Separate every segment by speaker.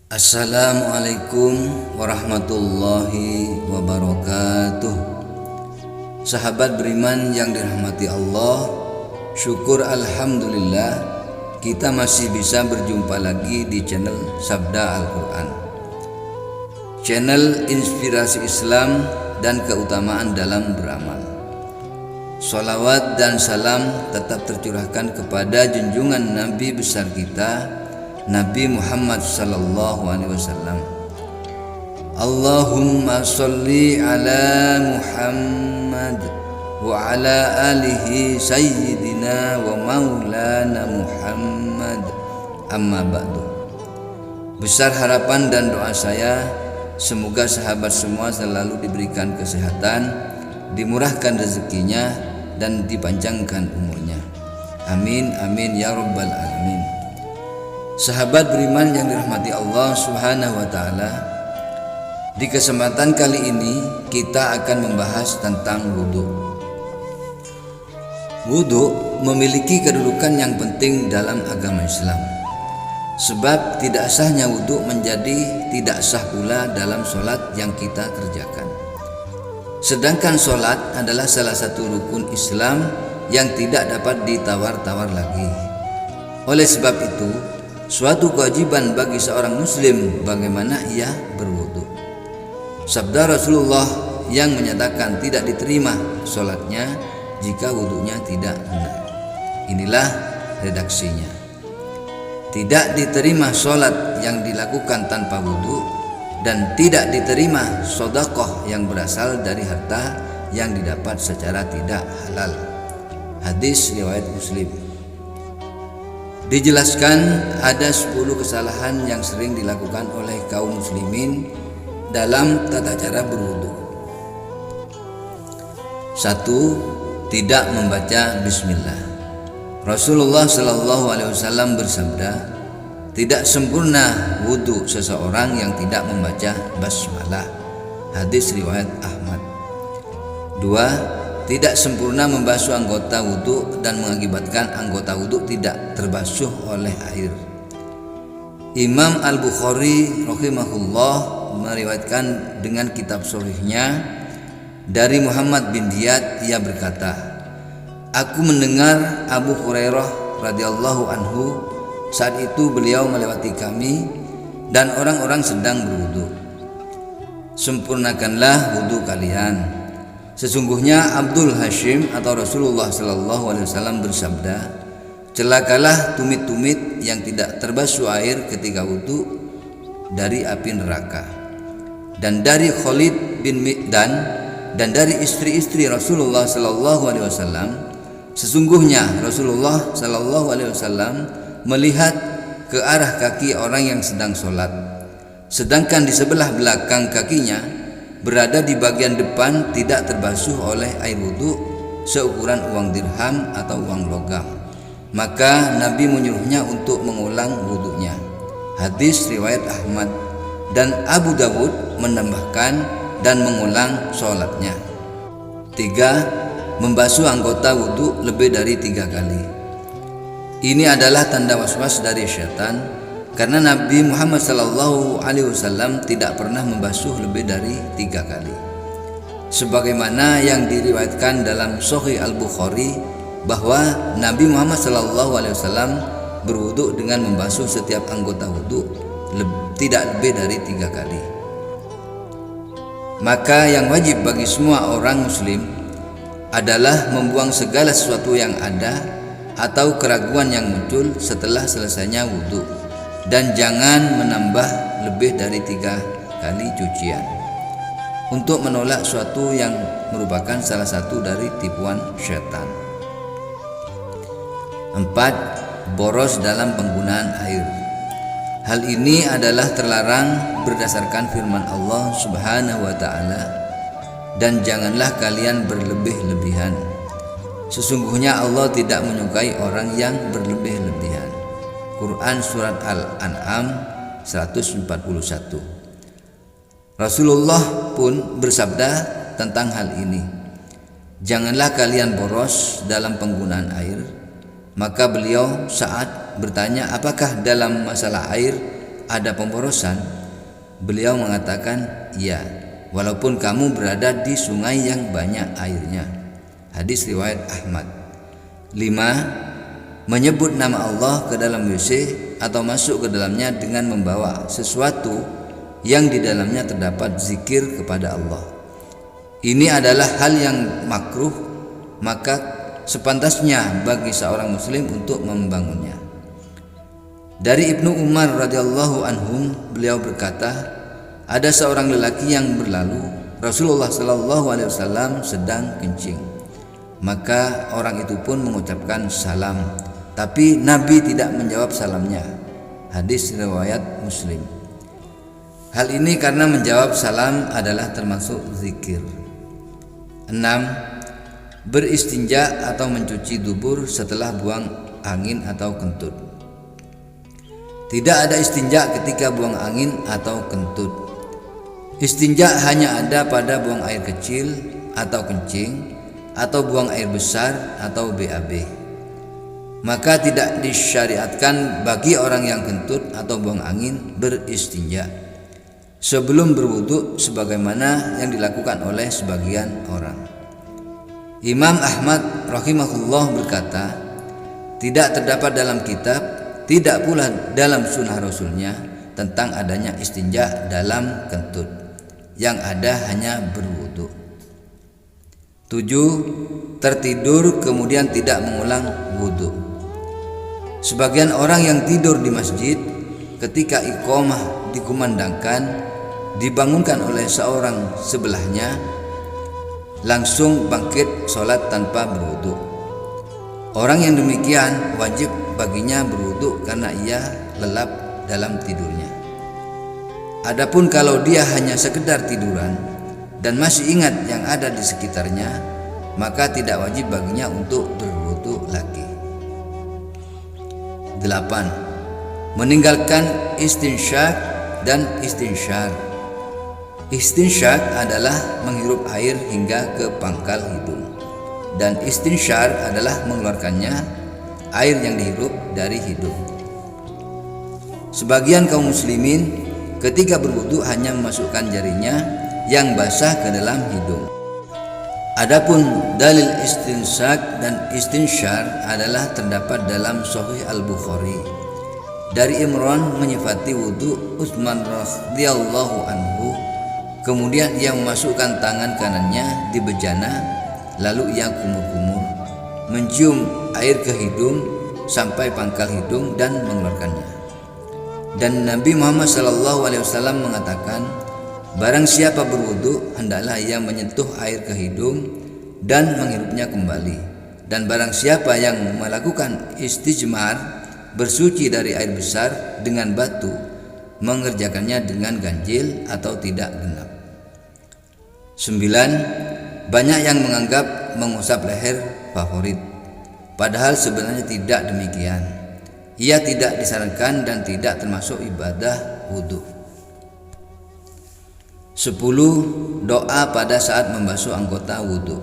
Speaker 1: Assalamualaikum warahmatullahi wabarakatuh. Sahabat beriman yang dirahmati Allah, syukur alhamdulillah kita masih bisa berjumpa lagi di channel Sabda Al-Quran, channel inspirasi Islam dan keutamaan dalam beramal. Salawat dan salam tetap tercurahkan kepada junjungan Nabi besar kita, Nabi Muhammad sallallahu alaihi wasallam. Allahumma sholli ala Muhammad wa ala alihi sayyidina wa maulana Muhammad, amma ba'du. Besar harapan dan doa saya, semoga sahabat semua selalu diberikan kesehatan, dimurahkan rezekinya, dan dipanjangkan umurnya. Amin amin ya rabbal alamin. Sahabat beriman yang dirahmati Allah Subhanahu wa taala, di kesempatan kali ini kita akan membahas tentang wudu. Wudu memiliki kedudukan yang penting dalam agama Islam. Sebab tidak sahnya wudu menjadi tidak sah pula dalam sholat yang kita kerjakan. Sedangkan sholat adalah salah satu rukun Islam yang tidak dapat ditawar-tawar lagi. Oleh sebab itu, suatu kewajiban bagi seorang muslim bagaimana ia berwudu. Sabda Rasulullah yang menyatakan tidak diterima sholatnya jika wudunya tidak benar. Inilah redaksinya. Tidak diterima sholat yang dilakukan tanpa wudu, dan tidak diterima sedekah yang berasal dari harta yang didapat secara tidak halal. Hadis riwayat Muslim. Dijelaskan ada 10 kesalahan yang sering dilakukan oleh kaum muslimin dalam tata cara berwudu. 1. Tidak membaca bismillah. Rasulullah sallallahu alaihi wasallam bersabda, tidak sempurna wudu seseorang yang tidak membaca basmalah. Hadis riwayat Ahmad. 2. Tidak sempurna membasuh anggota wudu dan mengakibatkan anggota wudu tidak terbasuh oleh air. Imam Al-Bukhari rahimahullah meriwayatkan dengan kitab sahihnya dari Muhammad bin Ziyad, ia berkata, aku mendengar Abu Hurairah radhiyallahu anhu saat itu beliau melewati kami dan orang-orang sedang berwudu. Sempurnakanlah wudu kalian. Sesungguhnya Abdul Hashim atau Rasulullah sallallahu alaihi wasallam bersabda, celakalah tumit-tumit yang tidak terbasuh air ketika wudu dari api neraka. Dan dari Khalid bin Mi'dan dan dari istri-istri Rasulullah sallallahu alaihi wasallam, sesungguhnya Rasulullah sallallahu alaihi wasallam melihat ke arah kaki orang yang sedang sholat, sedangkan di sebelah belakang kakinya berada di bagian depan tidak terbasuh oleh air wudu seukuran uang dirham atau uang logam. Maka Nabi menyuruhnya untuk mengulang wudunya. Hadis riwayat Ahmad. Dan Abu Dawud menambahkan dan mengulang sholatnya. 3. Membasuh anggota wudu lebih dari 3 kali. Ini adalah tanda was-was dari syaitan, karena Nabi Muhammad sallallahu alaihi wasallam tidak pernah membasuh lebih dari 3 kali. Sebagaimana yang diriwayatkan dalam Sahih Al-Bukhari bahwa Nabi Muhammad sallallahu alaihi wasallam berwudu dengan membasuh setiap anggota wudu tidak lebih dari 3 kali. Maka yang wajib bagi semua orang muslim adalah membuang segala sesuatu yang ada atau keraguan yang muncul setelah selesainya wudu, dan jangan menambah lebih dari 3 kali cucian untuk menolak suatu yang merupakan salah satu dari tipuan syaitan. 4. Boros dalam penggunaan air. Hal ini adalah terlarang berdasarkan firman Allah Subhanahu wa taala, dan janganlah kalian berlebih-lebihan. Sesungguhnya Allah tidak menyukai orang yang berlebih-lebihan. Quran Surat Al-An'am 141. Rasulullah pun bersabda tentang hal ini, janganlah kalian boros dalam penggunaan air. Maka beliau saat bertanya apakah dalam masalah air ada pemborosan? Beliau mengatakan, iya, walaupun kamu berada di sungai yang banyak airnya. Hadis riwayat Ahmad. 5. Menyebut nama Allah ke dalam WC atau masuk ke dalamnya dengan membawa sesuatu yang di dalamnya terdapat zikir kepada Allah. Ini adalah hal yang makruh, maka sepantasnya bagi seorang muslim untuk membangunnya. Dari Ibnu Umar radhiyallahu anhum, beliau berkata, ada seorang lelaki yang berlalu, Rasulullah sallallahu alaihi wasallam sedang kencing. Maka orang itu pun mengucapkan salam, tapi Nabi tidak menjawab salamnya. Hadis riwayat Muslim. Hal ini karena menjawab salam adalah termasuk zikir. 6. Beristinja atau mencuci dubur setelah buang angin atau kentut. Tidak ada istinja ketika buang angin atau kentut. Istinja hanya ada pada buang air kecil atau kencing, atau buang air besar atau BAB. Maka tidak disyariatkan bagi orang yang kentut atau buang angin beristinja sebelum berwudu sebagaimana yang dilakukan oleh sebagian orang. Imam Ahmad rahimahullah berkata, tidak terdapat dalam kitab, tidak pula dalam sunnah Rasulnya tentang adanya istinja dalam kentut. Yang ada hanya berwudu. 7. Tertidur kemudian tidak mengulang wudu. Sebagian orang yang tidur di masjid ketika iqamah dikumandangkan, dibangunkan oleh seorang sebelahnya, langsung bangkit sholat tanpa berwudu. Orang yang demikian wajib baginya berwudu karena ia lelap dalam tidurnya. Adapun kalau dia hanya sekedar tiduran dan masih ingat yang ada di sekitarnya, maka tidak wajib baginya untuk berwudu lagi. 8. Meninggalkan istinsyak dan istinsyar. Istinsyak adalah menghirup air hingga ke pangkal hidung, dan istinsyar adalah mengeluarkannya air yang dihirup dari hidung. Sebagian kaum muslimin ketika berwudu hanya memasukkan jarinya yang basah ke dalam hidung. Adapun dalil istinsak dan istinsyar adalah terdapat dalam Sahih Al-Bukhari dari Imran menyifati wudu Utsman radhiyallahu anhu. Kemudian ia memasukkan tangan kanannya di bejana, lalu ia kumur-kumur mencium air ke hidung sampai pangkal hidung dan mengeluarkannya. Dan Nabi Muhammad SAW mengatakan, barang siapa berwudu hendaklah ia menyentuh air ke hidung dan menghirupnya kembali. Dan barang siapa yang melakukan istijmar, bersuci dari air besar dengan batu, mengerjakannya dengan ganjil atau tidak genap. 9. Banyak yang menganggap mengusap leher favorit, padahal sebenarnya tidak demikian. Ia tidak disarankan dan tidak termasuk ibadah wudu. 10. Doa pada saat membasuh anggota wudu.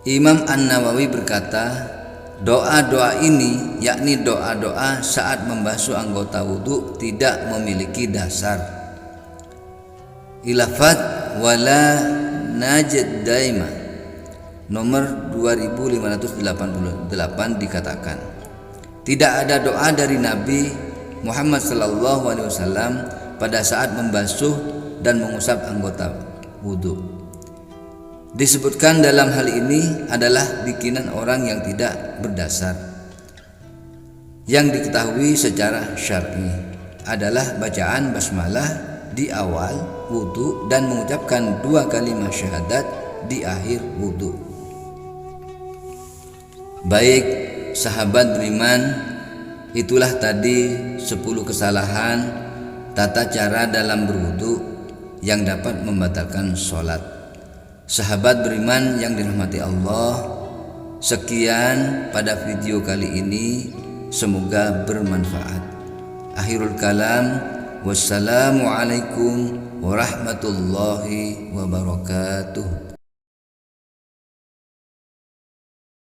Speaker 1: Imam An-Nawawi berkata, doa-doa ini, yakni doa-doa saat membasuh anggota wudu, tidak memiliki dasar. Ilafat wala najid daima nomor 2588 dikatakan, tidak ada doa dari Nabi Muhammad SAW pada saat membasuh dan mengusap anggota wudu. Disebutkan dalam hal ini adalah bikinan orang yang tidak berdasar. Yang diketahui secara syar'i adalah bacaan basmalah di awal wudu dan mengucapkan 2 kalimat syahadat di akhir wudu. Baik sahabat beriman, itulah tadi 10 kesalahan tata cara dalam berwudu yang dapat membatalkan sholat. Sahabat beriman yang dirahmati Allah, sekian pada video kali ini, semoga bermanfaat. Akhirul kalam, wassalamualaikum warahmatullahi wabarakatuh.